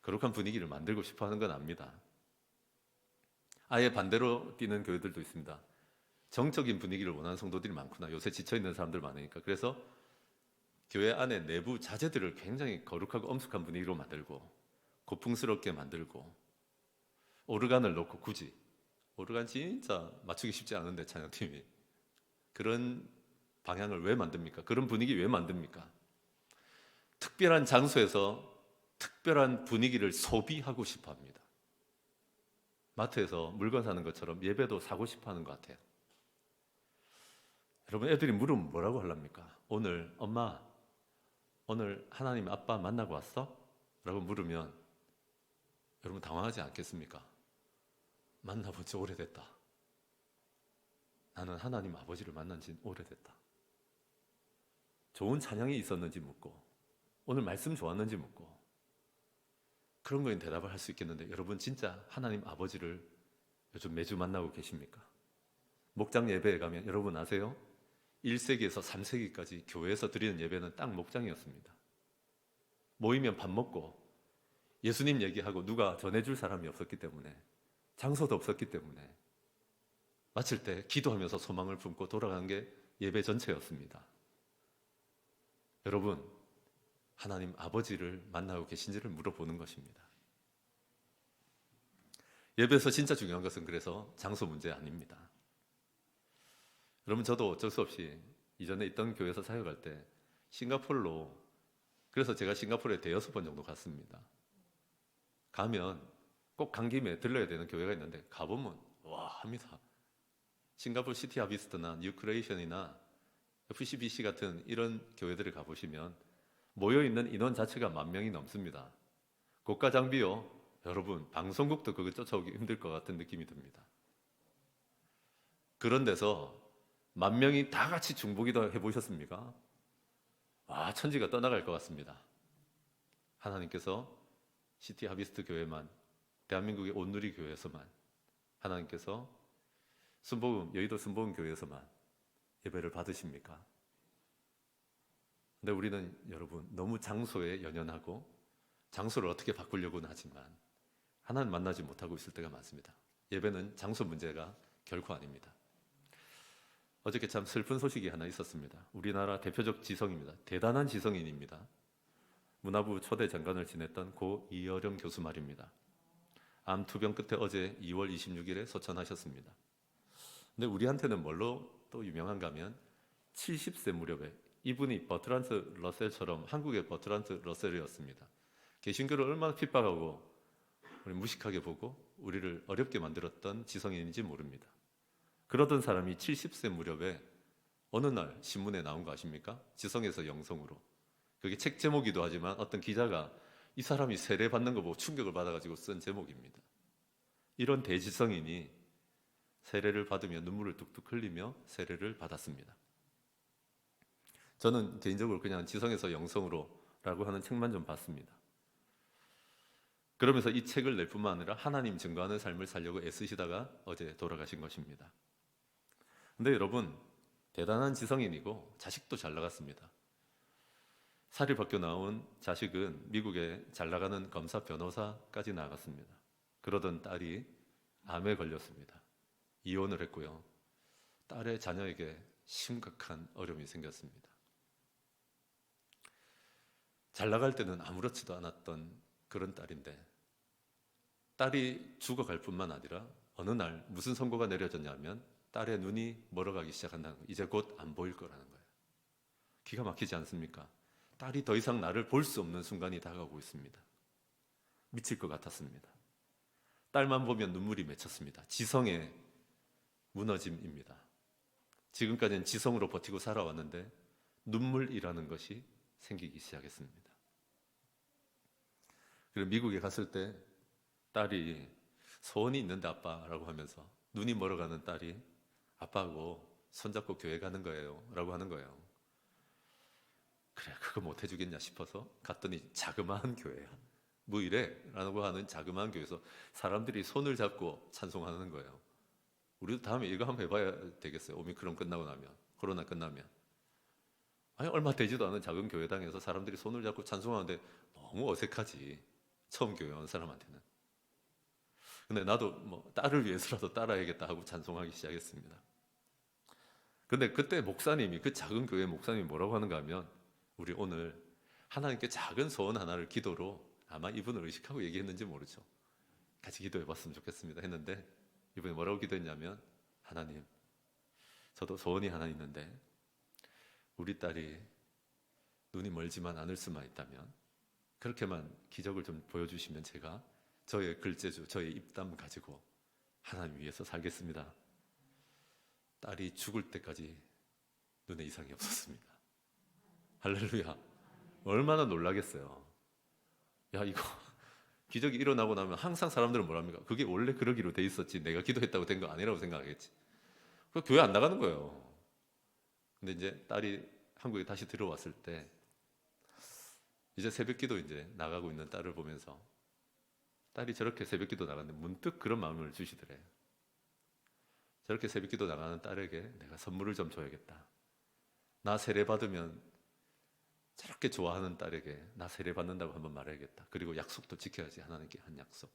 거룩한 분위기를 만들고 싶어 하는 건 압니다. 아예 반대로 뛰는 교회들도 있습니다. 정적인 분위기를 원하는 성도들이 많구나. 요새 지쳐있는 사람들 많으니까. 그래서 교회 안에 내부 자재들을 굉장히 거룩하고 엄숙한 분위기로 만들고 고풍스럽게 만들고 오르간을 놓고 굳이 오르간 진짜 맞추기 쉽지 않은데 찬양팀이 그런 방향을 왜 만듭니까? 그런 분위기 왜 만듭니까? 특별한 장소에서 특별한 분위기를 소비하고 싶어 합니다. 마트에서 물건 사는 것처럼 예배도 사고 싶어 하는 것 같아요. 여러분, 애들이 물으면 뭐라고 하랍니까? 오늘 엄마, 오늘 하나님 아빠 만나고 왔어? 라고 물으면 여러분 당황하지 않겠습니까? 만나본 지 오래됐다. 나는 하나님 아버지를 만난 지 오래됐다. 좋은 찬양이 있었는지 묻고 오늘 말씀 좋았는지 묻고 그런 거에 대답을 할 수 있겠는데 여러분 진짜 하나님 아버지를 요즘 매주 만나고 계십니까? 목장 예배에 가면 여러분 아세요? 1세기에서 3세기까지 교회에서 드리는 예배는 딱 목장이었습니다. 모이면 밥 먹고 예수님 얘기하고 누가 전해줄 사람이 없었기 때문에 장소도 없었기 때문에 마칠 때 기도하면서 소망을 품고 돌아간 게 예배 전체였습니다. 여러분, 하나님 아버지를 만나고 계신지를 물어보는 것입니다. 예배에서 진짜 중요한 것은 그래서 장소 문제 아닙니다. 여러분, 저도 어쩔 수 없이 이전에 있던 교회에서 사역할 때 싱가포르로, 그래서 제가 싱가포르에 대여섯 번 정도 갔습니다. 가면 꼭 간 김에 들러야 되는 교회가 있는데 가보면 와 합니다. 싱가포르 시티 하비스트나 뉴크레이션이나 FCBC 같은 이런 교회들을 가보시면 모여있는 인원 자체가 10,000명이 넘습니다. 고가 장비요. 여러분 방송국도 그거 쫓아오기 힘들 것 같은 느낌이 듭니다. 그런 데서 10,000명이 다 같이 중보기도 해보셨습니까? 와 천지가 떠나갈 것 같습니다. 하나님께서 시티 하비스트 교회만, 대한민국의 온누리 교회에서만, 하나님께서 순복음, 여의도 순복음 교회에서만 예배를 받으십니까? 근데 우리는 여러분 너무 장소에 연연하고 장소를 어떻게 바꾸려고는 하지만 하나님 만나지 못하고 있을 때가 많습니다. 예배는 장소 문제가 결코 아닙니다. 어저께 참 슬픈 소식이 하나 있었습니다. 우리나라 대표적 지성입니다. 대단한 지성인입니다. 문화부 초대 장관을 지냈던 고 이어령 교수 말입니다. 암 투병 끝에 어제 2월 26일에 소천하셨습니다. 근데 우리한테는 뭘로 또 유명한가 하면 70세 무렵에 이분이 버트란트 러셀처럼 한국의 버트란트 러셀이었습니다. 개신교를 얼마나 핍박하고 우리 무식하게 보고 우리를 어렵게 만들었던 지성인인지 모릅니다. 그러던 사람이 70세 무렵에 어느 날 신문에 나온 거 아십니까? 지성에서 영성으로. 그게 책 제목이기도 하지만 어떤 기자가 이 사람이 세례 받는 거 보고 충격을 받아가지고 쓴 제목입니다. 이런 대지성인이 세례를 받으며 눈물을 뚝뚝 흘리며 세례를 받았습니다. 저는 개인적으로 그냥 지성에서 영성으로 라고 하는 책만 좀 봤습니다. 그러면서 이 책을 낼 뿐만 아니라 하나님 증거하는 삶을 살려고 애쓰시다가 어제 돌아가신 것입니다. 근데 여러분 대단한 지성인이고 자식도 잘 나갔습니다. 살이 벗겨 나온 자식은 미국에 잘 나가는 검사 변호사까지 나갔습니다. 그러던 딸이 암에 걸렸습니다. 이혼을 했고요. 딸의 자녀에게 심각한 어려움이 생겼습니다. 잘 나갈 때는 아무렇지도 않았던 그런 딸인데 딸이 죽어갈 뿐만 아니라 어느 날 무슨 선고가 내려졌냐면 딸의 눈이 멀어가기 시작한다는 거예요. 이제 곧 안 보일 거라는 거예요. 기가 막히지 않습니까? 딸이 더 이상 나를 볼 수 없는 순간이 다가오고 있습니다. 미칠 것 같았습니다. 딸만 보면 눈물이 맺혔습니다. 지성의 무너짐입니다. 지금까지는 지성으로 버티고 살아왔는데 눈물이라는 것이 생기기 시작했습니다. 그리고 미국에 갔을 때 딸이 소원이 있는데 아빠라고 하면서 눈이 멀어가는 딸이 아빠하고 손잡고 교회 가는 거예요 라고 하는 거예요. 그래 그거 못 해주겠냐 싶어서 갔더니 자그마한 교회야. 뭐 이래? 라고 하는 자그마한 교회에서 사람들이 손을 잡고 찬송하는 거예요. 우리도 다음에 이거 한번 해봐야 되겠어요. 오미크론 끝나고 나면, 코로나 끝나면. 아니 얼마 되지도 않은 작은 교회당에서 사람들이 손을 잡고 찬송하는데 너무 어색하지. 처음 교회 온 사람한테는. 근데 나도 뭐 딸을 위해서라도 따라야겠다 하고 찬송하기 시작했습니다. 근데 그때 목사님이, 그 작은 교회 목사님이 뭐라고 하는가 하면, 우리 오늘 하나님께 작은 소원 하나를 기도로, 아마 이분을 의식하고 얘기했는지 모르죠, 같이 기도해 봤으면 좋겠습니다 했는데, 이분이 뭐라고 기도했냐면, 하나님, 저도 소원이 하나 있는데 우리 딸이 눈이 멀지만 않을 수만 있다면 그렇게만 기적을 좀 보여주시면 제가 저의 글재주, 저의 입담 가지고 하나님 위해서 살겠습니다. 딸이 죽을 때까지 눈에 이상이 없었습니다. 할렐루야. 얼마나 놀라겠어요. 야, 이거 기적이 일어나고 나면 항상 사람들은 뭐랍니까? 그게 원래 그러기로 돼 있었지, 내가 기도했다고 된 거 아니라고 생각하겠지. 그 교회 안 나가는 거예요. 근데 이제 딸이 한국에 다시 들어왔을 때, 이제 새벽기도 이제 나가고 있는 딸을 보면서, 딸이 저렇게 새벽기도 나갔는데 문득 그런 마음을 주시더래. 저렇게 새벽기도 나가는 딸에게 내가 선물을 좀 줘야겠다. 나 세례 받으면 저렇게 좋아하는 딸에게 나 세례 받는다고 한번 말해야겠다. 그리고 약속도 지켜야지, 하나님께 한 약속.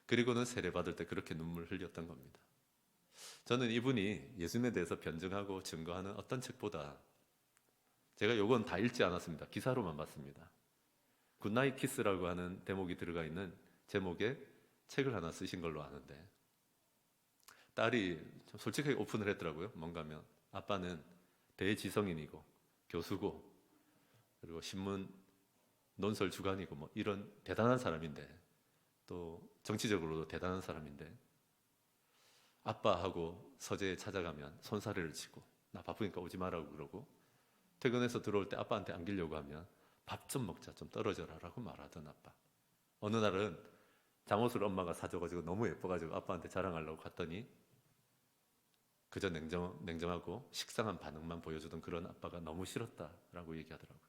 그리고는 세례 받을 때 그렇게 눈물 흘렸던 겁니다. 저는 이분이 예수님에 대해서 변증하고 증거하는 어떤 책보다, 제가 요건 다 읽지 않았습니다. 기사로만 봤습니다. 굿나잇 키스라고 하는 대목이 들어가 있는 제목의 책을 하나 쓰신 걸로 아는데, 딸이 좀 솔직하게 오픈을 했더라고요. 뭔가 하면 아빠는 대지성인이고 교수고 그리고 신문 논설 주간이고 뭐 이런 대단한 사람인데, 또 정치적으로도 대단한 사람인데, 아빠하고 서재에 찾아가면 손사래를 치고 나 바쁘니까 오지 말라고 그러고, 퇴근해서 들어올 때 아빠한테 안기려고 하면 밥 좀 먹자, 좀 떨어져라 라고 말하던 아빠. 어느 날은 잠옷을 엄마가 사줘가지고 너무 예뻐가지고 아빠한테 자랑하려고 갔더니 그저 냉정하고 식상한 반응만 보여주던 그런 아빠가 너무 싫었다라고 얘기하더라고요.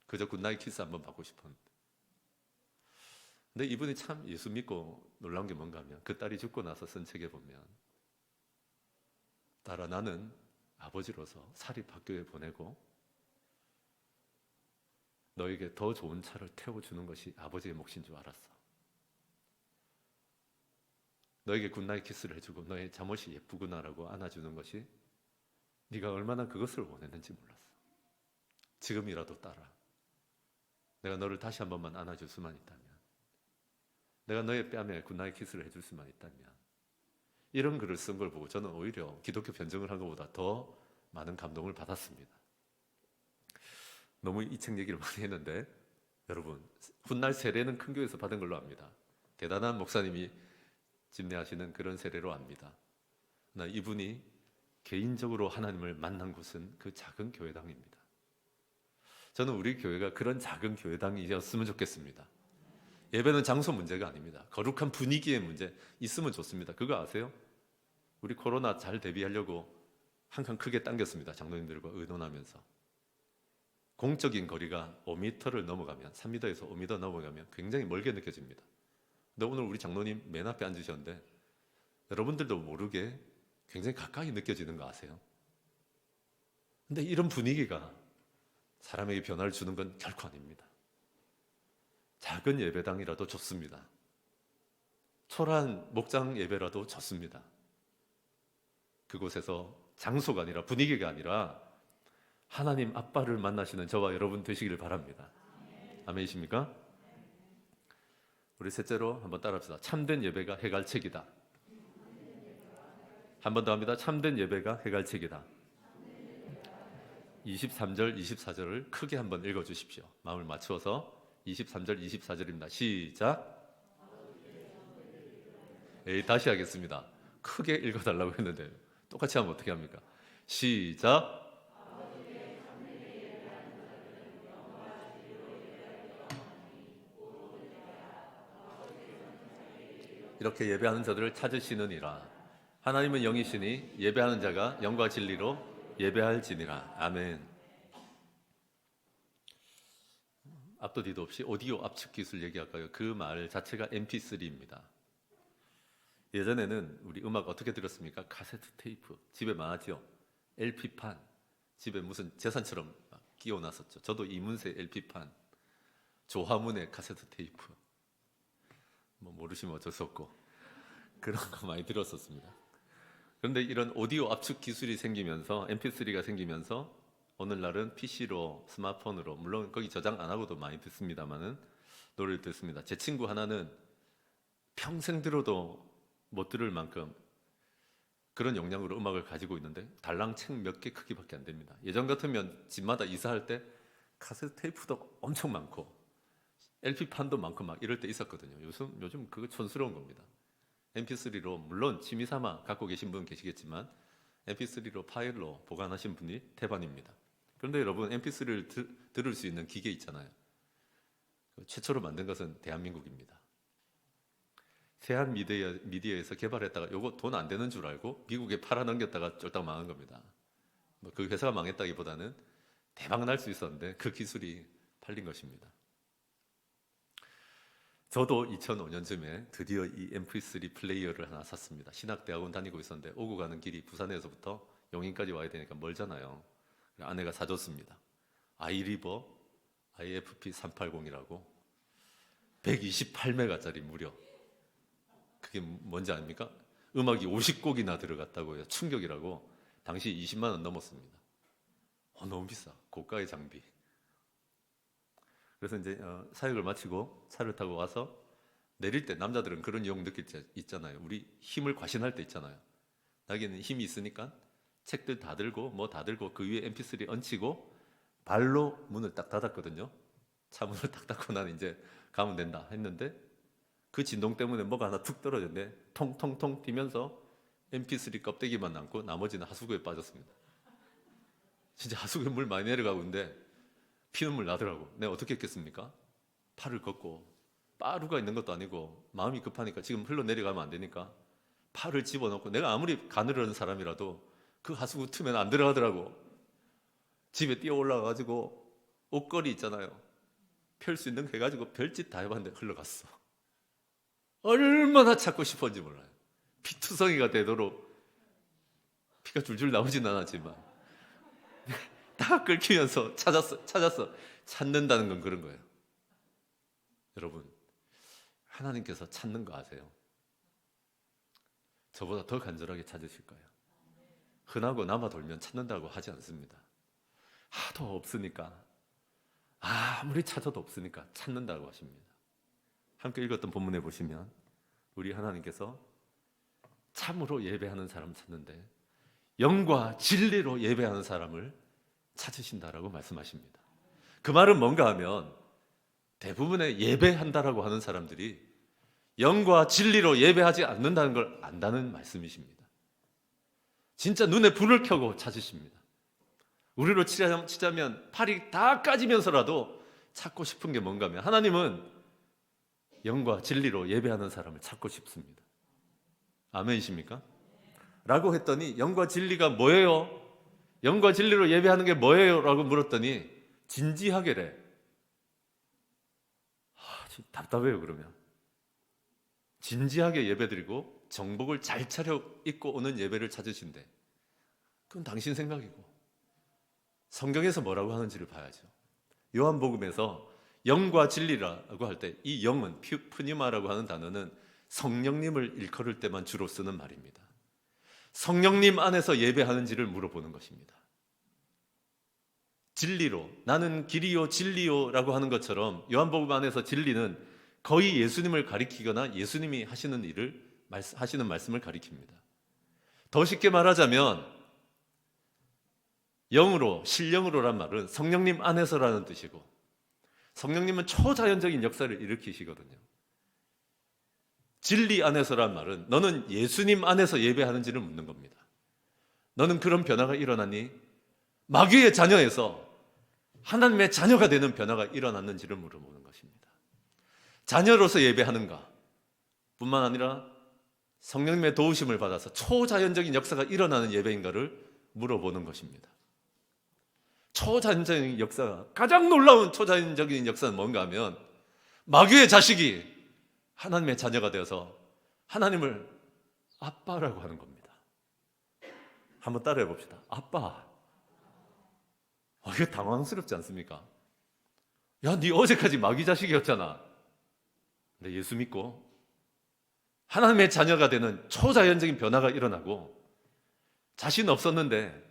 그저 굿나잇 키스 한번 받고 싶었는데. 근데 이분이 참 예수 믿고 놀라운 게 뭔가 하면, 그 딸이 죽고 나서 쓴 책에 보면, 딸아, 나는 아버지로서 사립학교에 보내고 너에게 더 좋은 차를 태워주는 것이 아버지의 몫인 줄 알았어. 너에게 굿나잇 키스를 해주고 너의 잠옷이 예쁘구나라고 안아주는 것이 네가 얼마나 그것을 원했는지 몰랐어. 지금이라도 딸아, 내가 너를 다시 한 번만 안아줄 수만 있다면, 내가 너의 뺨에 굿나잇 키스를 해줄 수만 있다면. 이런 글을 쓴 걸 보고 저는 오히려 기독교 변증을 한 것보다 더 많은 감동을 받았습니다. 너무 이 책 얘기를 많이 했는데, 여러분, 훗날 세례는 큰 교회에서 받은 걸로 압니다. 대단한 목사님이 집례하시는 그런 세례로 압니다. 나 이분이 개인적으로 하나님을 만난 곳은 그 작은 교회당입니다. 저는 우리 교회가 그런 작은 교회당이었으면 좋겠습니다. 예배는 장소 문제가 아닙니다. 거룩한 분위기의 문제 있으면 좋습니다. 그거 아세요? 우리 코로나 잘 대비하려고 한 칸 크게 당겼습니다. 장로님들과 의논하면서. 공적인 거리가 5m를 넘어가면, 3m에서 5m 넘어가면 굉장히 멀게 느껴집니다. 근데 오늘 우리 장로님 맨 앞에 앉으셨는데 여러분들도 모르게 굉장히 가까이 느껴지는 거 아세요? 근데 이런 분위기가 사람에게 변화를 주는 건 결코 아닙니다. 작은 예배당이라도 좋습니다. 초라한 목장 예배라도 좋습니다. 그곳에서 장소가 아니라, 분위기가 아니라 하나님 아빠를 만나시는 저와 여러분 되시기를 바랍니다. 아멘이십니까? 우리 셋째로 한번 따라합시다. 참된 예배가 해갈책이다. 한 번 더 합니다. 참된 예배가 해갈책이다. 23절, 24절을 크게 한번 읽어주십시오. 마음을 맞추어서. 23절, 24절입니다. 시작. 다시 하겠습니다. 크게 읽어달라고 했는데 똑같이 하면 어떻게 합니까? 시작. 이렇게 예배하는 자들을 찾으시느니라. 하나님은 영이시니 예배하는 자가 영과 진리로 예배할지니라. 아멘. 앞도 뒤도 없이 오디오 압축 기술 얘기할까요? 그 말 자체가 MP3입니다. 예전에는 우리 음악 어떻게 들었습니까? 카세트 테이프. 집에 많았죠. LP판. 집에 무슨 재산처럼 끼워놨었죠. 저도 이문세 LP판, 조화문의 카세트 테이프. 뭐 모르시면 어쩔 수 없고 그런 거 많이 들었었습니다. 그런데 이런 오디오 압축 기술이 생기면서 MP3가 생기면서 오늘날은 PC로 스마트폰으로 물론 거기 저장 안 하고도 많이 듣습니다만은 노래를 듣습니다. 제 친구 하나는 평생 들어도 못 들을 만큼 그런 용량으로 음악을 가지고 있는데 달랑 책 몇 개 크기밖에 안 됩니다. 예전 같으면 집마다 이사할 때 카세트 테이프도 엄청 많고 LP판도 많고 막 이럴 때 있었거든요. 요즘 그거 촌스러운 겁니다. MP3로 물론 취미 삼아 갖고 계신 분 계시겠지만 MP3로 파일로 보관하신 분이 대반입니다. 그런데 여러분 MP3를 들을 수 있는 기계 있잖아요. 최초로 만든 것은 대한민국입니다. 세한 미디어에서 개발했다가 요거 돈 안 되는 줄 알고 미국에 팔아넘겼다가 쫄딱 망한 겁니다. 그 회사가 망했다기보다는 대박 날 수 있었는데 그 기술이 팔린 것입니다. 저도 2005년쯤에 드디어 이 MP3 플레이어를 하나 샀습니다. 신학대학원 다니고 있었는데 오고 가는 길이 부산에서부터 용인까지 와야 되니까 멀잖아요. 아내가 사줬습니다. 아이리버 IFP 380이라고 128메가짜리 무려. 그게 뭔지 아닙니까? 음악이 50곡이나 들어갔다고요. 충격이라고. 당시 20만 원 넘었습니다. 너무 비싸. 고가의 장비. 그래서 이제 사역을 마치고 차를 타고 와서 내릴 때 남자들은 그런 유혹 느낄 때 있잖아요. 우리 힘을 과신할 때 있잖아요. 자기는 힘이 있으니까 책들 다 들고 뭐 다 들고 그 위에 MP3 얹히고 발로 문을 딱 닫았거든요. 차 문을 딱 닫고 나는 이제 가면 된다 했는데 그 진동 때문에 뭐가 하나 툭 떨어졌네. 통통통 뛰면서 MP3 껍데기만 남고 나머지는 하수구에 빠졌습니다. 진짜 하수구에 물 많이 내려가고 있는데 피눈물 나더라고. 내가 어떻게 했겠습니까? 팔을 걷고 빠루가 있는 것도 아니고 마음이 급하니까 지금 흘러내려가면 안 되니까 팔을 집어넣고 내가 아무리 가늘은 사람이라도 그 하수구 틈에는 안 들어가더라고. 집에 뛰어 올라가가지고 옷걸이 있잖아요. 펼 수 있는 거 해가지고 별짓 다 해봤는데 흘러갔어. 얼마나 찾고 싶었는지 몰라요. 피투성이가 되도록 피가 줄줄 나오진 않았지만 다 긁히면서 찾았어. 찾는다는 건 그런 거예요. 여러분, 하나님께서 찾는 거 아세요? 저보다 더 간절하게 찾으실 거예요. 흔하고 남아 돌면 찾는다고 하지 않습니다. 하도 없으니까, 아무리 찾아도 없으니까 찾는다고 하십니다. 함께 읽었던 본문에 보시면 우리 하나님께서 참으로 예배하는 사람 찾는데 영과 진리로 예배하는 사람을 찾으신다라고 말씀하십니다. 그 말은 뭔가 하면 대부분의 예배한다라고 하는 사람들이 영과 진리로 예배하지 않는다는 걸 안다는 말씀이십니다. 진짜 눈에 불을 켜고 찾으십니다. 우리로 치자면 팔이 다 까지면서라도 찾고 싶은 게 뭔가 하면 하나님은 영과 진리로 예배하는 사람을 찾고 싶습니다. 아멘이십니까? 라고 했더니 영과 진리가 뭐예요? 영과 진리로 예배하는 게 뭐예요? 라고 물었더니 진지하게래. 답답해요. 그러면 진지하게 예배드리고 정복을 잘 차려 입고 오는 예배를 찾으신대. 그건 당신 생각이고 성경에서 뭐라고 하는지를 봐야죠. 요한복음에서 영과 진리라고 할 때 이 영은 푸니마라고 하는 단어는 성령님을 일컬을 때만 주로 쓰는 말입니다. 성령님 안에서 예배하는지를 물어보는 것입니다. 진리로, 나는 길이요 진리요 라고 하는 것처럼 요한복음 안에서 진리는 거의 예수님을 가리키거나 예수님이 하시는 일을 하시는 말씀을 가리킵니다. 더 쉽게 말하자면 영으로, 신령으로란 말은 성령님 안에서라는 뜻이고 성령님은 초자연적인 역사를 일으키시거든요. 진리 안에서란 말은 너는 예수님 안에서 예배하는지를 묻는 겁니다. 너는 그런 변화가 일어나니? 마귀의 자녀에서 하나님의 자녀가 되는 변화가 일어났는지를 물어보는 것입니다. 자녀로서 예배하는가? 뿐만 아니라 성령님의 도우심을 받아서 초자연적인 역사가 일어나는 예배인가를 물어보는 것입니다. 초자연적인 역사가, 가장 놀라운 초자연적인 역사는 뭔가 하면 마귀의 자식이 하나님의 자녀가 되어서 하나님을 아빠라고 하는 겁니다. 한번 따라해 봅시다. 아빠. 이거 당황스럽지 않습니까? 야, 네 어제까지 마귀 자식이었잖아. 근데 예수 믿고 하나님의 자녀가 되는 초자연적인 변화가 일어나고, 자신 없었는데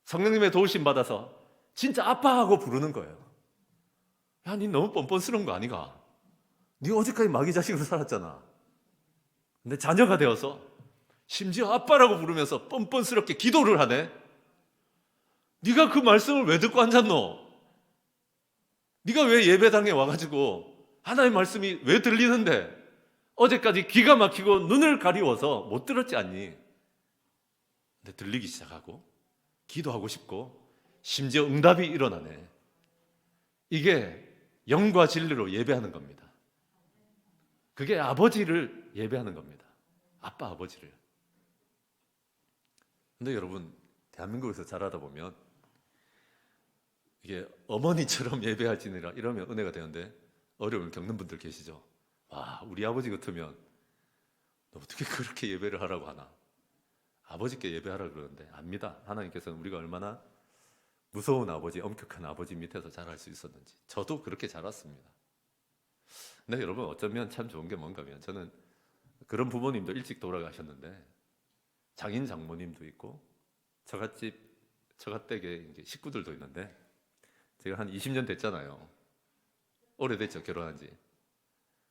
성령님의 도우심 받아서 진짜 아빠하고 부르는 거예요. 야, 니 너무 뻔뻔스러운 거 아니가? 니 어제까지 마귀 자식으로 살았잖아. 근데 자녀가 되어서 심지어 아빠라고 부르면서 뻔뻔스럽게 기도를 하네. 네가 그 말씀을 왜 듣고 앉았노? 네가 왜 예배당에 와가지고 하나님의 말씀이 왜 들리는데 어제까지 기가 막히고 눈을 가리워서 못 들었지 않니? 근데 들리기 시작하고 기도하고 싶고 심지어 응답이 일어나네. 이게 영과 진리로 예배하는 겁니다. 그게 아버지를 예배하는 겁니다. 아빠 아버지를. 근데 여러분, 대한민국에서 자라다 보면 이게 어머니처럼 예배하지니라 이러면 은혜가 되는데 어려움을 겪는 분들 계시죠. 와, 우리 아버지 같으면 너 어떻게 그렇게 예배를 하라고 하나? 아버지께 예배하라 그러는데 압니다. 하나님께서는 우리가 얼마나 무서운 아버지, 엄격한 아버지 밑에서 자랄 수 있었는지. 저도 그렇게 자랐습니다. 근데 여러분, 어쩌면 참 좋은 게 뭔가 하면, 저는 그런 부모님도 일찍 돌아가셨는데 장인 장모님도 있고 처갓댁에 이제 식구들도 있는데, 제가 한 20년 됐잖아요. 오래됐죠, 결혼한 지.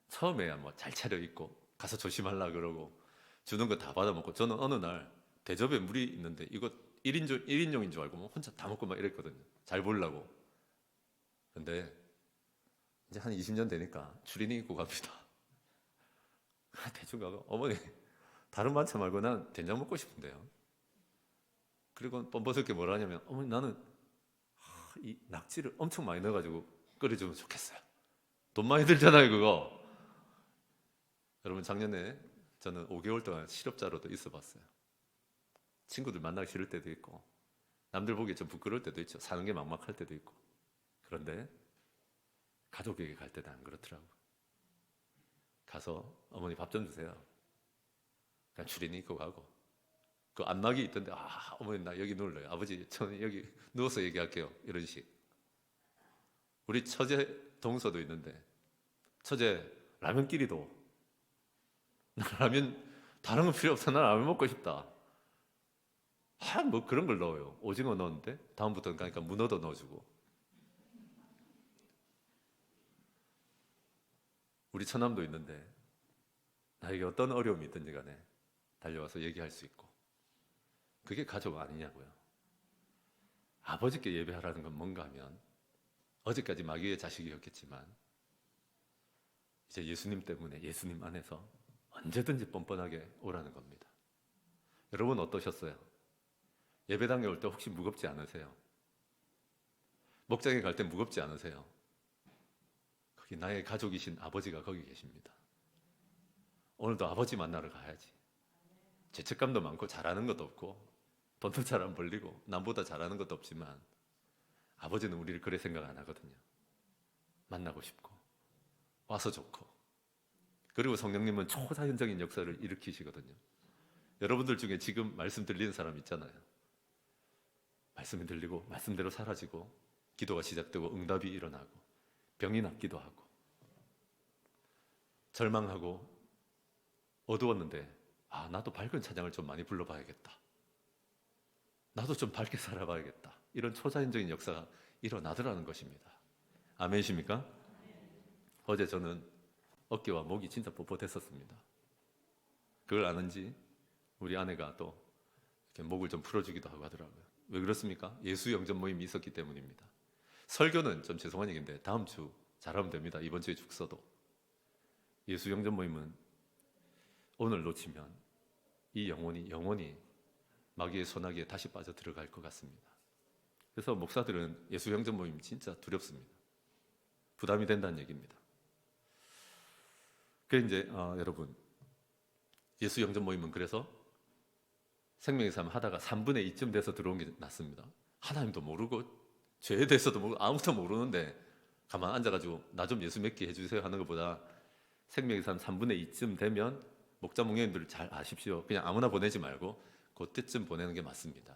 처음에야 뭐 잘 차려입고 가서 조심하려 그러고 주는 거 다 받아먹고, 저는 어느 날 대접에 물이 있는데 이거 1인용인 줄 알고 뭐 혼자 다 먹고 막 이랬거든요. 잘 보려고. 근데 이제 한 20년 되니까 추리닝 입고 갑니다. 대충 가고, 어머니 다른 반찬 말고 난 된장 먹고 싶은데요. 그리고 뻔뻔스럽게 뭐라 하냐면, 어머니 나는 이 낙지를 엄청 많이 넣어가지고 끓여주면 좋겠어요. 돈 많이 들잖아요 그거. 여러분, 작년에 저는 5개월 동안 실업자로도 있어 봤어요. 친구들 만나기 싫을 때도 있고 남들 보기에 좀 부끄러울 때도 있죠. 사는 게 막막할 때도 있고. 그런데 가족에게 갈 때는 안 그렇더라고요. 가서 어머니 밥 좀 주세요. 그냥 추리닝 입고 가고, 그 안막이 있던데, 어머니 나 여기 누울래요. 아버지 저는 여기 누워서 얘기할게요. 이런 식. 우리 처제 동서도 있는데, 처제 라면끼리도 나 라면 다른 거 필요 없어. 나 라면 먹고 싶다. 뭐 그런 걸 넣어요. 오징어 넣었는데 다음부터는 그러니까 문어도 넣어주고. 우리 처남도 있는데 나에게 어떤 어려움이 있든지 간에 달려와서 얘기할 수 있고. 그게 가족 아니냐고요. 아버지께 예배하라는 건 뭔가 하면, 어제까지 마귀의 자식이었겠지만 이제 예수님 때문에 예수님 안에서 언제든지 뻔뻔하게 오라는 겁니다. 여러분 어떠셨어요? 예배당에 올 때 혹시 무겁지 않으세요? 목장에 갈 때 무겁지 않으세요? 거기 나의 가족이신 아버지가 거기 계십니다. 오늘도 아버지 만나러 가야지. 죄책감도 많고 잘하는 것도 없고 돈도 잘 안 벌리고 남보다 잘하는 것도 없지만 아버지는 우리를 그래 생각 안 하거든요. 만나고 싶고 와서 좋고. 그리고 성령님은 초자연적인 역사를 일으키시거든요. 여러분들 중에 지금 말씀 들리는 사람 있잖아요. 말씀이 들리고 말씀대로 사라지고 기도가 시작되고 응답이 일어나고 병이 낫기도 하고, 절망하고 어두웠는데 나도 밝은 찬양을 좀 많이 불러봐야겠다. 나도 좀 밝게 살아봐야겠다. 이런 초자연적인 역사가 일어나더라는 것입니다. 아멘이십니까? 어제 저는 어깨와 목이 진짜 뻣뻣했었습니다. 그걸 아는지 우리 아내가 또 이렇게 목을 좀 풀어주기도 하고 하더라고요. 왜 그렇습니까? 예수 영접 모임이 있었기 때문입니다. 설교는 좀 죄송한 얘기인데 다음 주 잘하면 됩니다. 이번 주에 죽서도. 예수 영접 모임은 오늘 놓치면 이 영혼이 마귀의 소나기에 다시 빠져 들어갈 것 같습니다. 그래서 목사들은 예수 영접 모임 진짜 두렵습니다. 부담이 된다는 얘기입니다. 그래 이제 여러분, 예수 영접 모임은 그래서 생명의 삶 하다가 3분의 2쯤 돼서 들어온 게 낫습니다. 하나님도 모르고 죄에 대해서도 모르고 아무것도 모르는데 가만 앉아가지고 나 좀 예수 믿게 해주세요 하는 것보다 생명의 삶 3분의 2쯤 되면 목자 목녀님들 잘 아십시오. 그냥 아무나 보내지 말고 그때쯤 보내는 게 맞습니다.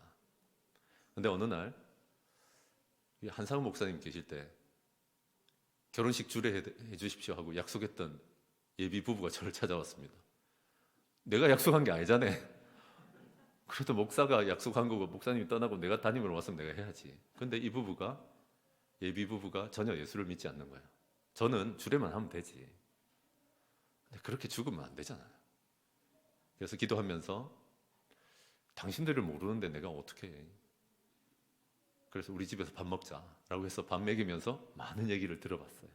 근데 어느 날 한상훈 목사님 계실 때 결혼식 주례해 주십시오 하고 약속했던 예비 부부가 저를 찾아왔습니다. 내가 약속한 게 아니잖아. 그래도 목사가 약속한 거고 목사님이 떠나고 내가 담임으로 왔으면 내가 해야지. 근데 이 부부가, 예비 부부가 전혀 예수를 믿지 않는 거예요. 저는 주례만 하면 되지. 근데 그렇게 죽으면 안 되잖아요. 그래서 기도하면서 당신들을 모르는데 내가 어떻게 해. 그래서 우리 집에서 밥 먹자라고 해서 밥 먹이면서 많은 얘기를 들어봤어요.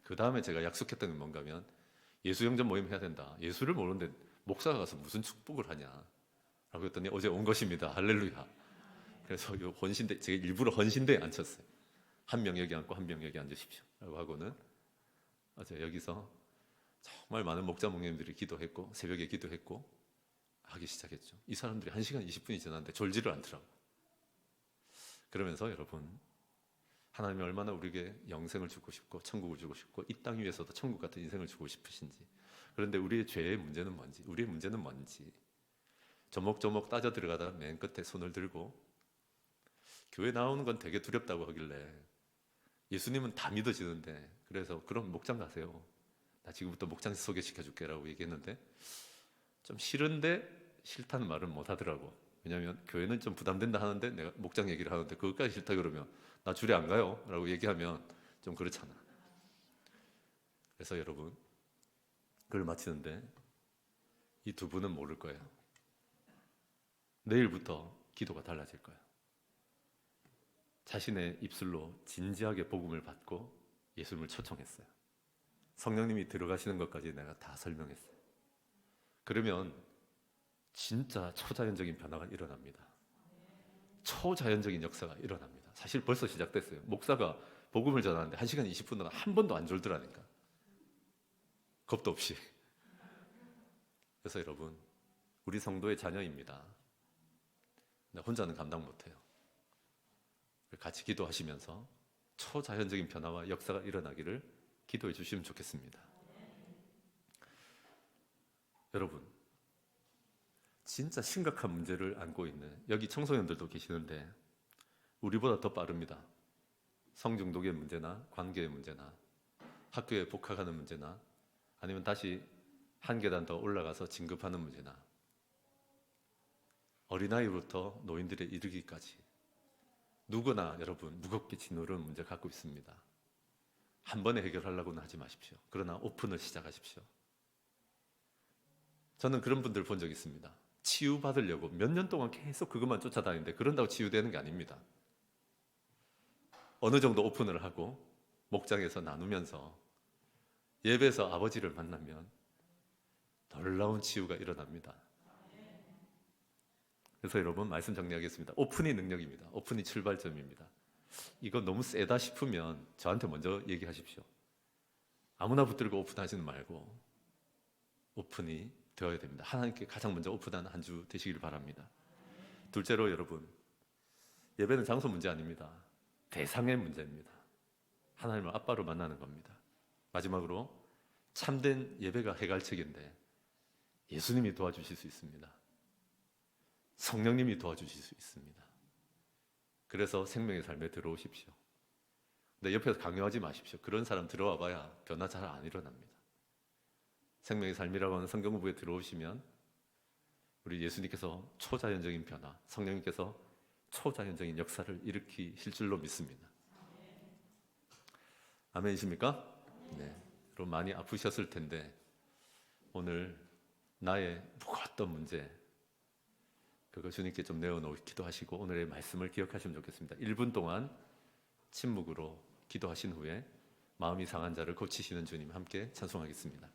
그 다음에 제가 약속했던 게 뭔가 하면 예수영전 모임 해야 된다. 예수를 모르는데 목사가 가서 무슨 축복을 하냐 라고 했더니 어제 온 것입니다. 할렐루야. 그래서 이 헌신대, 제가 일부러 헌신대에 앉혔어요. 한 명 여기 앉고 한 명 여기 앉으십시오 라고 하고는 어제 여기서 정말 많은 목자 목님들이 기도했고 새벽에 기도했고 하기 시작했죠. 이 사람들이 1시간 20분이 지났는데 졸지를 않더라고요. 그러면서 여러분, 하나님이 얼마나 우리에게 영생을 주고 싶고 천국을 주고 싶고 이 땅 위에서도 천국 같은 인생을 주고 싶으신지, 그런데 우리의 죄의 문제는 뭔지, 우리의 문제는 뭔지 조목조목 따져 들어가다 맨 끝에 손을 들고 교회 나오는 건 되게 두렵다고 하길래 예수님은 다 믿어지는데 그래서 그럼 목장 가세요. 나 지금부터 목장 소개시켜줄게 라고 얘기했는데 좀 싫은데 싫다는 말은 못 하더라고. 왜냐하면 교회는 좀 부담된다 하는데 내가 목장 얘기를 하는데 그것까지 싫다 그러면 나 주례 안 가요 라고 얘기하면 좀 그렇잖아. 그래서 여러분, 그걸 마치는데 이 두 분은 모를 거예요. 내일부터 기도가 달라질 거예요. 자신의 입술로 진지하게 복음을 받고 예수님을 초청했어요. 성령님이 들어가시는 것까지 내가 다 설명했어요. 그러면 진짜 초자연적인 변화가 일어납니다. 초자연적인 역사가 일어납니다. 사실 벌써 시작됐어요. 목사가 복음을 전하는데 1시간 20분 동안 한 번도 안 졸더라니까. 겁도 없이. 그래서 여러분, 우리 성도의 자녀입니다. 혼자는 감당 못해요. 같이 기도하시면서 초자연적인 변화와 역사가 일어나기를 기도해 주시면 좋겠습니다. 여러분, 진짜 심각한 문제를 안고 있는 여기 청소년들도 계시는데 우리보다 더 빠릅니다. 성중독의 문제나 관계의 문제나 학교에 복학하는 문제나 아니면 다시 한 계단 더 올라가서 진급하는 문제나 어린아이부터 노인들에 이르기까지 누구나 여러분 무겁게 짓누르는 문제 갖고 있습니다. 한 번에 해결하려고는 하지 마십시오. 그러나 오픈을 시작하십시오. 저는 그런 분들 본 적 있습니다. 치유받으려고 몇 년 동안 계속 그것만 쫓아다니는데 그런다고 치유되는 게 아닙니다. 어느 정도 오픈을 하고 목장에서 나누면서 예배에서 아버지를 만나면 놀라운 치유가 일어납니다. 그래서 여러분, 말씀 정리하겠습니다. 오픈이 능력입니다. 오픈이 출발점입니다. 이거 너무 세다 싶으면 저한테 먼저 얘기하십시오. 아무나 붙들고 오픈하지는 말고 오픈이 되어야 됩니다. 하나님께 가장 먼저 오픈하는 한 주 되시길 바랍니다. 둘째로 여러분, 예배는 장소 문제 아닙니다. 대상의 문제입니다. 하나님을 아빠로 만나는 겁니다. 마지막으로 참된 예배가 해갈책인데 예수님이 도와주실 수 있습니다. 성령님이 도와주실 수 있습니다. 그래서 생명의 삶에 들어오십시오. 근데 옆에서 강요하지 마십시오. 그런 사람 들어와 봐야 변화 잘 안 일어납니다. 생명의 삶이라고 하는 성경부에 들어오시면 우리 예수님께서 초자연적인 변화, 성령님께서 초자연적인 역사를 일으키실 줄로 믿습니다. 아멘이십니까? 네. 여러분 많이 아프셨을 텐데 오늘 나의 무거웠던 문제 그거 주님께 좀 내어놓기도 하시고 오늘의 말씀을 기억하시면 좋겠습니다. 1분 동안 침묵으로 기도하신 후에 마음이 상한 자를 고치시는 주님 함께 찬송하겠습니다.